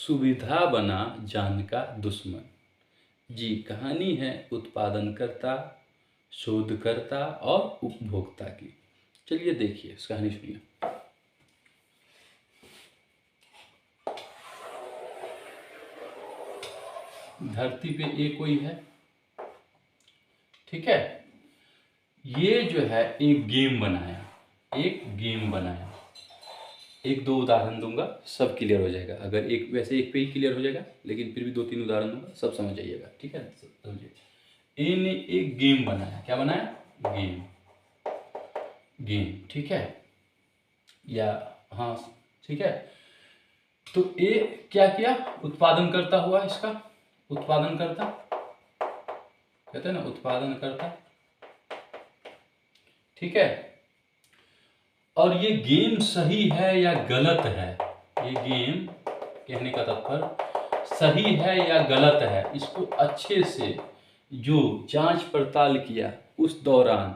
सुविधा बना जान का दुश्मन। जी, कहानी है उत्पादनकर्ता, शोधकर्ता और उपभोक्ता की। चलिए देखिए, इस कहानी सुनिए। धरती पे एक कोई है, ठीक है। ये जो है एक गेम बनाया, एक दो उदाहरण दूंगा, सब क्लियर हो जाएगा। अगर एक वैसे एक पे ही क्लियर हो जाएगा, लेकिन फिर भी दो तीन उदाहरण दूंगा, सब समझ जाइएगा, ठीक है। समझिए, ए ने एक गेम बनाया। क्या बनाया? गेम, ठीक है। या हाँ, ठीक है। तो ए क्या किया? उत्पादन करता हुआ इसका, उत्पादन करता कहते हैं ना, उत्पादन करता, ठीक है। और ये गेम सही है या गलत है, ये गेम कहने का तात्पर्य सही है या गलत है, इसको अच्छे से जो जांच पड़ताल किया उस दौरान,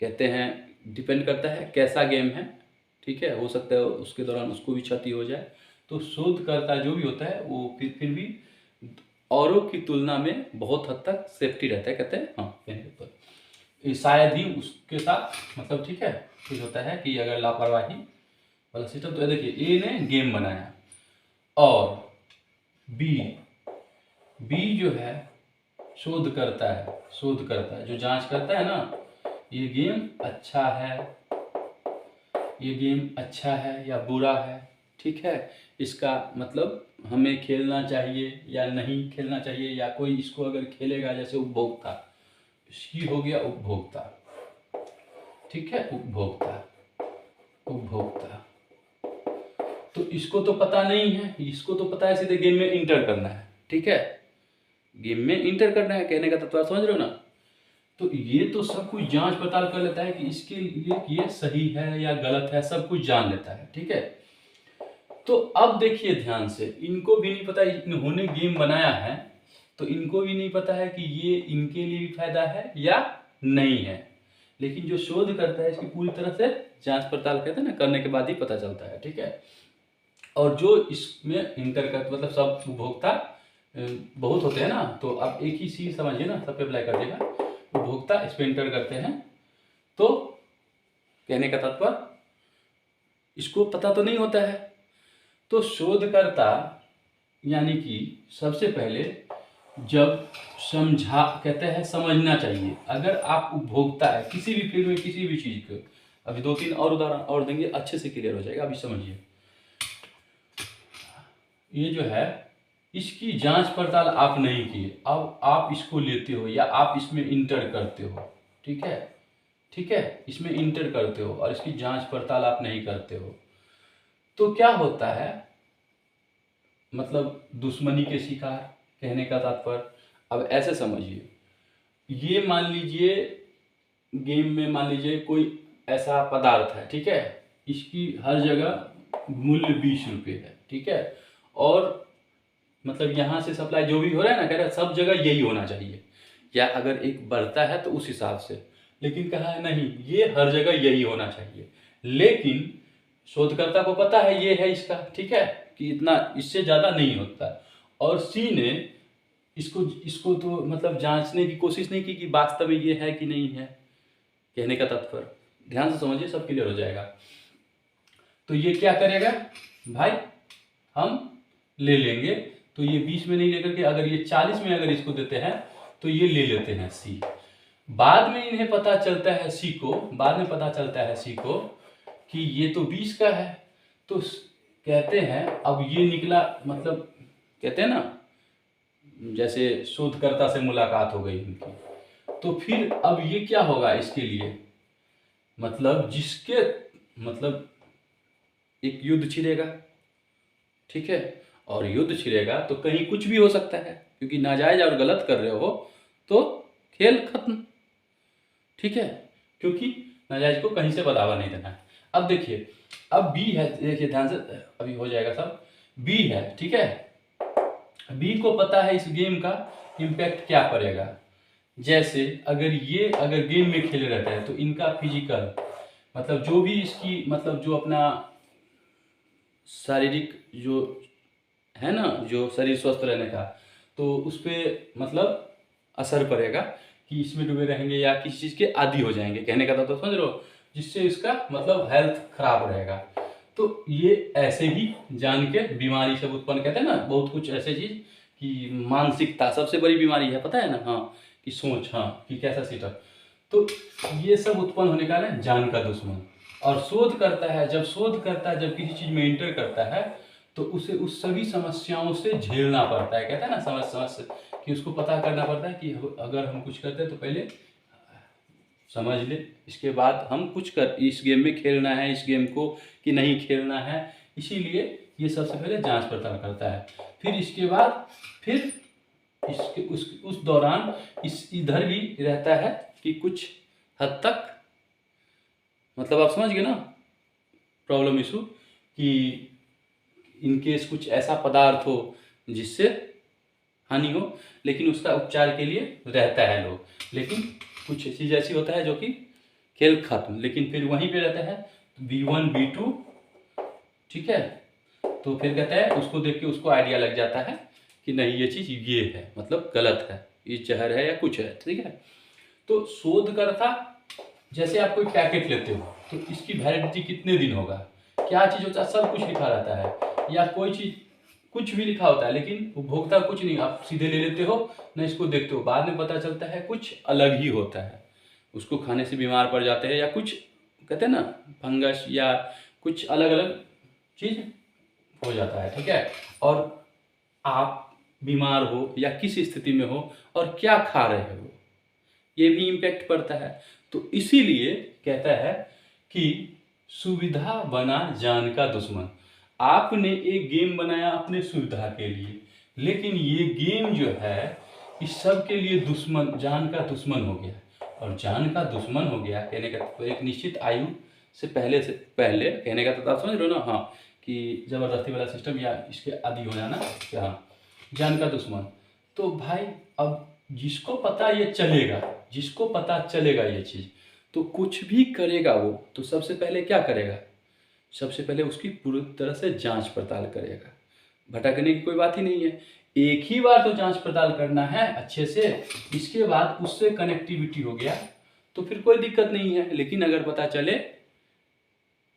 कहते हैं डिपेंड करता है कैसा गेम है, ठीक है। हो सकता है उसके दौरान उसको भी क्षति हो जाए, तो शोधकर्ता जो भी होता है वो फिर भी औरों की तुलना में बहुत हद तक सेफ्टी रहता है, कहते हैं। हाँ, कहने पर शायद ही उसके साथ मतलब, ठीक है, कुछ होता है कि अगर लापरवाही वाला सिस्टम। तो देखिए, ए ने गेम बनाया और बी जो है शोधकर्ता है, जो जांच करता है ना, ये गेम अच्छा है या बुरा है, ठीक है। इसका मतलब हमें खेलना चाहिए या नहीं खेलना चाहिए, या कोई इसको अगर खेलेगा, जैसे उपभोक्ता, इसकी हो गया उपभोक्ता, ठीक है। उपभोक्ता तो इसको तो पता नहीं है, इसको तो पता है सीधे गेम में इंटर करना है, ठीक है। गेम में इंटर करना है, कहने का तत्व समझ रहे हो ना। तो ये तो सब कुछ जांच पड़ताल कर लेता है कि इसके लिए ये सही है या गलत है, सब कुछ जान लेता है, ठीक है। तो अब देखिए ध्यान से, इनको भी नहीं पता, इन्होंने गेम बनाया है तो इनको भी नहीं पता है कि ये इनके लिए भी फायदा है या नहीं है। लेकिन जो शोध करता है इसकी पूरी तरह से जांच पड़ताल, कहते हैं ना, करने के बाद ही पता चलता है, ठीक है। और जो इसमें इंटर कर मतलब सब उपभोक्ता बहुत होते हैं ना, तो आप एक ही चीज समझिए ना, सब पे अप्लाई कर देगा। उपभोक्ता इस पे इंटर करते हैं, तो कहने का तात्पर्य इसको पता तो नहीं होता है। तो शोधकर्ता यानी कि सबसे पहले जब कहते हैं समझना चाहिए। अगर आप उपभोक्ता है किसी भी फील्ड में, किसी भी चीज को, अभी दो तीन और उदाहरण और देंगे, अच्छे से क्लियर हो जाएगा। अभी समझिए, ये जो है इसकी जांच पड़ताल आप नहीं किए, अब आप इसको लेते हो या आप इसमें इंटर करते हो, ठीक है, इसमें इंटर करते हो और इसकी जांच पड़ताल आप नहीं करते हो, तो क्या होता है? मतलब दुश्मनी के शिकार, कहने का तात्पर्य। अब ऐसे समझिए, ये मान लीजिए गेम में, मान लीजिए कोई ऐसा पदार्थ है, ठीक है, इसकी हर जगह मूल्य 20 रुपये है, ठीक है। और मतलब यहाँ से सप्लाई जो भी हो रहा है ना, कह रहा है सब जगह यही होना चाहिए, या अगर एक बढ़ता है तो उस हिसाब से। लेकिन कहा है नहीं, ये हर जगह यही होना चाहिए। लेकिन शोधकर्ता को पता है ये है इसका, ठीक है, कि इतना, इससे ज़्यादा नहीं होता। और सी ने इसको तो मतलब जांचने की कोशिश नहीं की कि वास्तव में ये है कि नहीं है, कहने का तात्पर्य। ध्यान से समझिए, सब क्लियर हो जाएगा। तो ये क्या करेगा भाई, हम ले लेंगे, तो ये 20 में नहीं लेकर के अगर ये 40 में अगर इसको देते हैं तो ये ले लेते हैं सी। बाद में इन्हें पता चलता है सी को कि ये तो 20 का है। तो कहते हैं अब ये निकला, मतलब कहते हैं ना, जैसे शोधकर्ता से मुलाकात हो गई इनकी, तो फिर अब ये क्या होगा इसके लिए, मतलब जिसके मतलब एक युद्ध छिड़ेगा, ठीक है। और युद्ध छिड़ेगा तो कहीं कुछ भी हो सकता है, क्योंकि नाजायज और गलत कर रहे हो तो खेल खत्म, ठीक है, क्योंकि नाजायज को कहीं से बढ़ावा नहीं देना है। अब देखिए, अब बी है, देखिए ध्यान से, अभी हो जाएगा सब। बी है, ठीक है, बी को पता है इस गेम का इम्पैक्ट क्या पड़ेगा। जैसे अगर गेम में खेले रहते हैं तो इनका फिजिकल, मतलब जो भी इसकी, मतलब जो अपना शारीरिक जो है ना, जो शरीर स्वस्थ रहने का, तो उस पर मतलब असर पड़ेगा कि इसमें डूबे रहेंगे या किसी चीज़ के आदी हो जाएंगे, कहने का तो समझ लो, जिससे इसका मतलब हेल्थ खराब रहेगा। तो ये ऐसे ही जान के बीमारी सब उत्पन्न, कहते हैं ना बहुत कुछ ऐसे चीज़ कि मानसिकता सबसे बड़ी बीमारी है, पता है ना, हाँ, कि सोच, हाँ, कि कैसा सीटअप, तो ये सब उत्पन्न होने का ना जान का दुश्मन। और शोध करता है, जब शोध करता है, जब किसी चीज़ में इंटर करता है, तो उसे उस सभी समस्याओं से झेलना पड़ता है, कहते हैं ना समस्या, कि उसको पता करना पड़ता है कि अगर हम कुछ करते हैं तो पहले समझ ले, इसके बाद हम कुछ कर, इस गेम में खेलना है इस गेम को कि नहीं खेलना है, इसीलिए ये सबसे पहले जांच पड़ताल करता है। फिर इसके बाद फिर इसके उस दौरान इस इधर भी रहता है कि कुछ हद तक, मतलब आप समझ गए ना प्रॉब्लम इशू, कि इनकेस कुछ ऐसा पदार्थ हो जिससे हानि हो, लेकिन उसका उपचार के लिए रहता है लोग, लेकिन कुछ चीज़ ऐसी होता है जो कि खेल खत्म, लेकिन फिर वहीं पे रहता है B1 B2, ठीक है। तो फिर कहता है, उसको देख के उसको आइडिया लग जाता है कि नहीं ये चीज़ ये है, मतलब गलत है, ये जहर है या कुछ है, ठीक है। तो शोधकर्ता, जैसे आप कोई पैकेट लेते हो तो इसकी वैलिडिटी कितने दिन होगा, क्या चीज़ होता है, सब कुछ लिखा रहता है, या कोई चीज़ कुछ भी लिखा होता है, लेकिन उपभोक्ता कुछ नहीं, आप सीधे ले लेते हो ना, इसको देखते हो, बाद में पता चलता है कुछ अलग ही होता है, उसको खाने से बीमार पड़ जाते हैं, या कुछ कहते हैं ना फंगस या कुछ अलग अलग चीज़ हो जाता है, ठीक है। और आप बीमार हो या किस स्थिति में हो और क्या खा रहे हो, ये भी इम्पैक्ट पड़ता है। तो इसीलिए कहता है कि सुविधा बना जान का दुश्मन। आपने एक गेम बनाया अपने सुविधा के लिए, लेकिन ये गेम जो है इस सब के लिए दुश्मन, जान का दुश्मन हो गया। और जान का दुश्मन हो गया कहने का तो एक निश्चित आयु से पहले कहने का तो आप समझ रहे हो ना, हाँ, कि ज़बरदस्ती वाला सिस्टम या इसके आदि हो जाना, हाँ, जान का दुश्मन। तो भाई अब जिसको पता ये चलेगा, जिसको पता चलेगा ये चीज़, तो कुछ भी करेगा वो, तो सबसे पहले क्या करेगा, सबसे पहले उसकी पूरी तरह से जांच पड़ताल करेगा, भटकने की कोई बात ही नहीं है। एक ही बार तो जांच पड़ताल करना है अच्छे से, इसके बाद उससे कनेक्टिविटी हो गया तो फिर कोई दिक्कत नहीं है। लेकिन अगर पता चले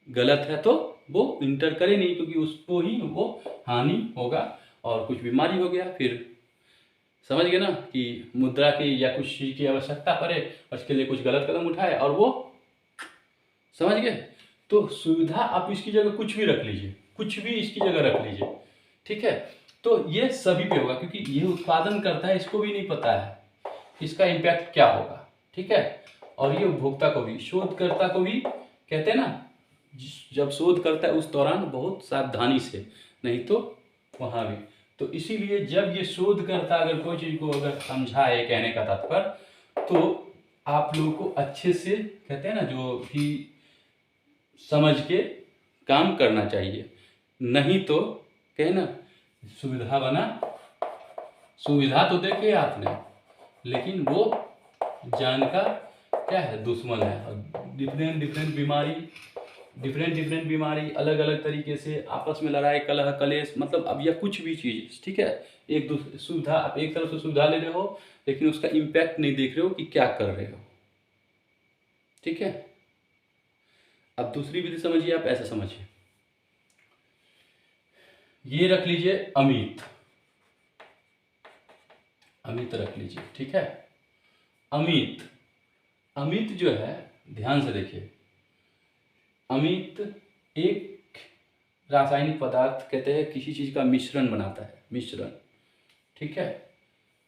गलत है तो वो इंटर करे नहीं, क्योंकि उसको ही वो हानि होगा और कुछ बीमारी हो गया, फिर समझ गए ना कि मुद्रा की या कुछ चीज़ की आवश्यकता पड़े और इसके लिए कुछ गलत कदम उठाए और वो, समझ गए। तो सुविधा आप इसकी जगह कुछ भी रख लीजिए, कुछ भी इसकी जगह रख लीजिए, ठीक है। तो ये सभी पे होगा, क्योंकि ये उत्पादन करता है, इसको भी नहीं पता है इसका इम्पैक्ट क्या होगा, ठीक है। और ये उपभोक्ता को भी, शोधकर्ता को भी, कहते हैं ना जब शोध करता है उस दौरान बहुत सावधानी से, नहीं तो वहाँ भी। तो इसीलिए जब ये शोध करता, अगर कोई चीज़ को अगर समझाए, कहने का तात्पर्य, तो आप लोगों को अच्छे से, कहते हैं ना, जो भी समझ के काम करना चाहिए, नहीं तो कहे ना सुविधा बना, सुविधा तो देखे आपने, लेकिन वो जान का क्या है, दुश्मन है। और डिफरेंट डिफरेंट बीमारी अलग अलग तरीके से आपस में लड़ाई कलह कलेश, मतलब अब यह कुछ भी चीज़, ठीक है, एक दूसरे सुविधा, आप एक तरफ से सुविधा ले रहे हो लेकिन उसका इम्पैक्ट नहीं देख रहे हो कि क्या कर रहे हो, ठीक है। अब दूसरी विधि समझिए, आप ऐसे समझिए, ये रख लीजिए अमित, अमित रख लीजिए, ठीक है। अमित, अमित जो है, ध्यान से देखिए, अमित एक रासायनिक पदार्थ, कहते हैं किसी चीज़ का मिश्रण बनाता है, मिश्रण, ठीक है।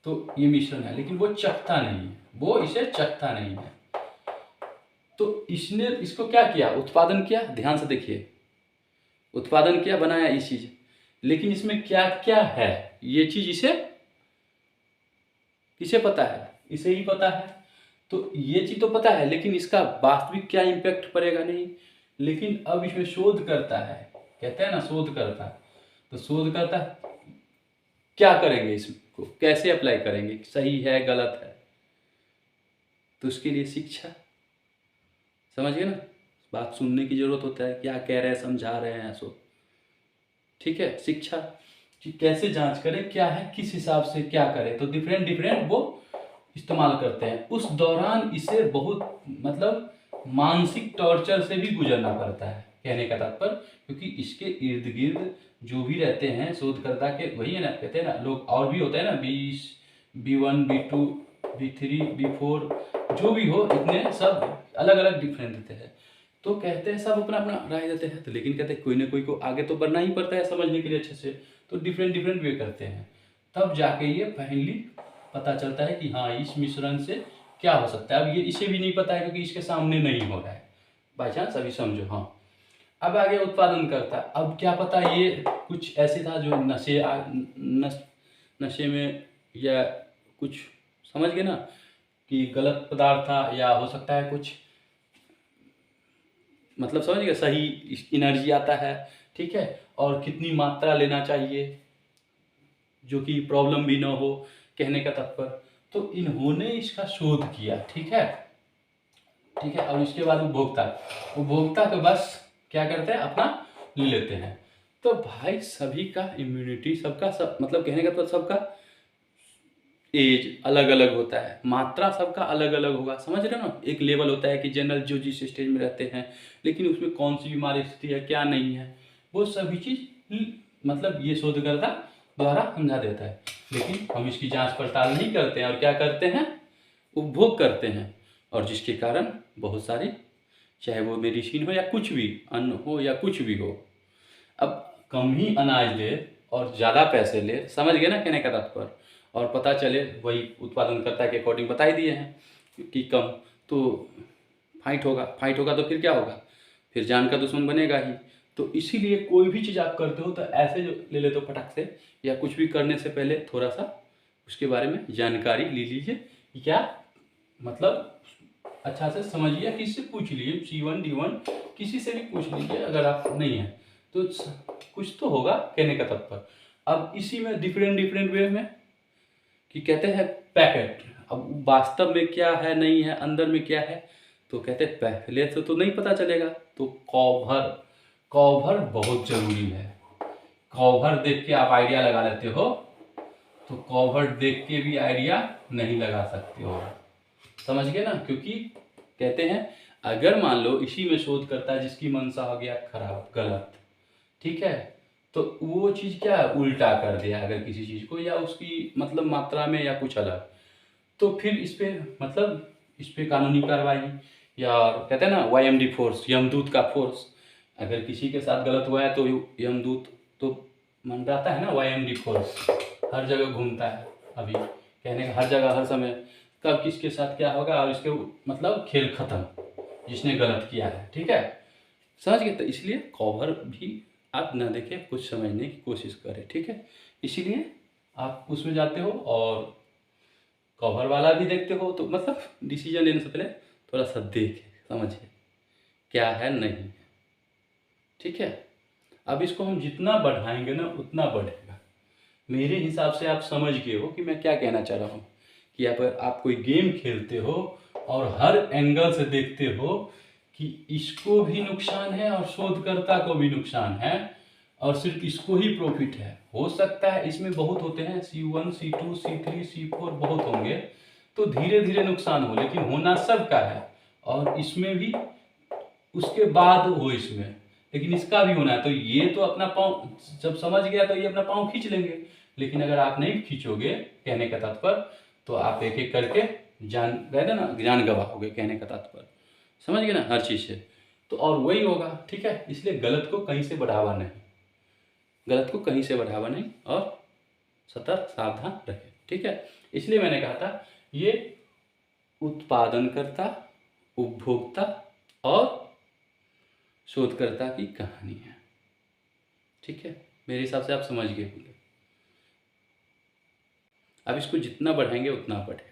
तो ये मिश्रण है, लेकिन वो चखता नहीं है, वो इसे चखता नहीं है। तो इसने इसको क्या किया, उत्पादन किया, ध्यान से देखिए, उत्पादन किया, बनाया ये चीज़, लेकिन इसमें क्या क्या है ये चीज़ इसे किसे पता है, इसे ही पता है। तो ये चीज़ तो पता है, लेकिन इसका वास्तविक क्या इम्पैक्ट पड़ेगा नहीं। लेकिन अब इसमें शोध करता है, कहते हैं ना शोध करता, तो शोध करता क्या करेंगे, इसको कैसे अप्लाई करेंगे, सही है गलत है, तो उसके लिए शिक्षा, समझ गए ना, बात सुनने की जरूरत होता है, क्या कह रहे हैं, समझा रहे हैं सो, ठीक है, शिक्षा। कि कैसे जांच करें, क्या है, किस हिसाब से क्या करें। तो डिफरेंट डिफरेंट वो इस्तेमाल करते हैं। उस दौरान इसे बहुत मतलब मानसिक टॉर्चर से भी गुजरना पड़ता है, कहने का तात्पर्य, क्योंकि इसके इर्द गिर्द जो भी रहते हैं शोधकर्ता के, वही है ना, कहते हैं ना लोग, और भी होते हैं ना, B1 B2 B3 B4, जो भी हो, इतने सब अलग अलग डिफरेंट देते हैं। तो कहते हैं सब अपना अपना राय देते हैं, तो लेकिन कहते हैं कोई ना कोई को आगे तो बढ़ना ही पड़ता है समझने के लिए अच्छे से। तो डिफरेंट डिफरेंट वे करते हैं, तब जाके ये फाइनली पता चलता है कि हाँ इस मिश्रण से क्या हो सकता है। अब ये इसे भी नहीं पता है क्योंकि इसके सामने नहीं हो रहा है, बाई चांस, अभी समझो। हाँ, अब आगे उत्पादन करता, अब क्या पता ये कुछ ऐसे था जो नशे में, या कुछ समझ गए ना, कि गलत पदार्थ था, या हो सकता है कुछ मतलब समझ गए सही एनर्जी आता है, ठीक है, और कितनी मात्रा लेना चाहिए जो कि प्रॉब्लम भी ना हो, कहने का तात्पर्य। तो इन्होंने इसका शोध किया, ठीक है, ठीक है। और इसके बाद उपभोक्ता तो बस क्या करते हैं, अपना ले लेते हैं। तो भाई सभी का इम्यूनिटी, सबका सब मतलब कहने का तो सबका एज अलग अलग होता है, मात्रा सबका अलग अलग होगा, समझ रहे हो ना। एक लेवल होता है कि जनरल जो जिस स्टेज में रहते हैं, लेकिन उसमें कौन सी बीमारी स्थिति है, क्या नहीं है, वो सभी चीज़ मतलब ये शोधकर्ता द्वारा समझा देता है। लेकिन हम इसकी जांच पड़ताल नहीं करते हैं, और क्या करते हैं, उपभोग करते हैं, और जिसके कारण बहुत सारी, चाहे वो मेडिसिन हो या कुछ भी, अन्न हो या कुछ भी हो, अब कम ही अनाज ले और ज़्यादा पैसे ले, समझ गए ना कहने का तात्पर्य, और पता चले वही उत्पादनकर्ता के अकॉर्डिंग बता ही दिए हैं कि कम, तो फाइट होगा तो फिर क्या होगा, फिर जान का दुश्मन बनेगा ही। तो इसीलिए कोई भी चीज़ आप करते हो तो ऐसे जो ले लेते हो फटाक से, या कुछ भी करने से पहले थोड़ा सा उसके बारे में जानकारी ले लीजिए कि क्या मतलब अच्छा से समझिए, किसी से पूछ लीजिए, C1 D1 किसी से भी पूछ लीजिए, अगर आप नहीं है तो कुछ तो होगा, कहने का तात्पर्य। अब इसी में डिफरेंट डिफरेंट वे में कि कहते हैं पैकेट, अब वास्तव में क्या है नहीं है, अंदर में क्या है, तो कहते हैं पहले से तो नहीं पता चलेगा, तो कवर कवर बहुत जरूरी है। कवर देख के आप आइडिया लगा लेते हो, तो कवर देख के भी आइडिया नहीं लगा सकते हो, समझ गए ना। क्योंकि कहते हैं अगर मान लो इसी में शोध करता है जिसकी मंशा हो गया खराब, गलत, ठीक है, तो वो चीज़ क्या है, उल्टा कर दिया अगर किसी चीज़ को, या उसकी मतलब मात्रा में या कुछ अलग, तो फिर इस पे मतलब इस पे कानूनी कार्रवाई, या कहते हैं ना YMD फोर्स, यमदूत का फोर्स। अगर किसी के साथ गलत हुआ है तो यमदूत तो मंडराता है ना, YMD फोर्स हर जगह घूमता है, अभी कहने का हर जगह हर समय, कब किसके साथ क्या होगा, और इसके मतलब खेल खत्म, जिसने गलत किया है, ठीक है, समझ गए। तो इसलिए कवर भी आप ना देखें, कुछ समझने की कोशिश करें, ठीक है। इसीलिए आप उसमें जाते हो और कवर वाला भी देखते हो, तो मतलब डिसीजन लेने से पहले थोड़ा सा देखें, समझिए क्या है नहीं है, ठीक है। अब इसको हम जितना बढ़ाएंगे ना उतना बढ़ेगा। मेरे हिसाब से आप समझ गए हो कि मैं क्या कहना चाह रहा हूँ, कि आप कोई गेम खेलते हो और हर एंगल से देखते हो कि इसको भी नुकसान है और शोधकर्ता को भी नुकसान है, और सिर्फ इसको ही प्रॉफिट है। हो सकता है इसमें बहुत होते हैं, C1 C2 C3 C4 बहुत होंगे, तो धीरे धीरे नुकसान हो, लेकिन होना सबका है, और इसमें भी उसके बाद हो इसमें, लेकिन इसका भी होना है। तो ये तो अपना पाँव जब समझ गया तो ये अपना पाँव खींच लेंगे, लेकिन अगर आप नहीं खींचोगे, कहने का तात्पर्य, तो आप एक एक करके जान गए ना, जान गवाओगे, कहने का तात्पर्य, समझ गए ना हर चीज़ से। तो और वही होगा, ठीक है। इसलिए गलत को कहीं से बढ़ावा नहीं, गलत को कहीं से बढ़ावा नहीं, और सतर्क सावधान रखें, ठीक है। इसलिए मैंने कहा था ये उत्पादनकर्ता, उपभोक्ता और शोधकर्ता की कहानी है, ठीक है। मेरे हिसाब से आप समझ गए होंगे। अब इसको जितना बढ़ाएंगे उतना बढ़ेगा।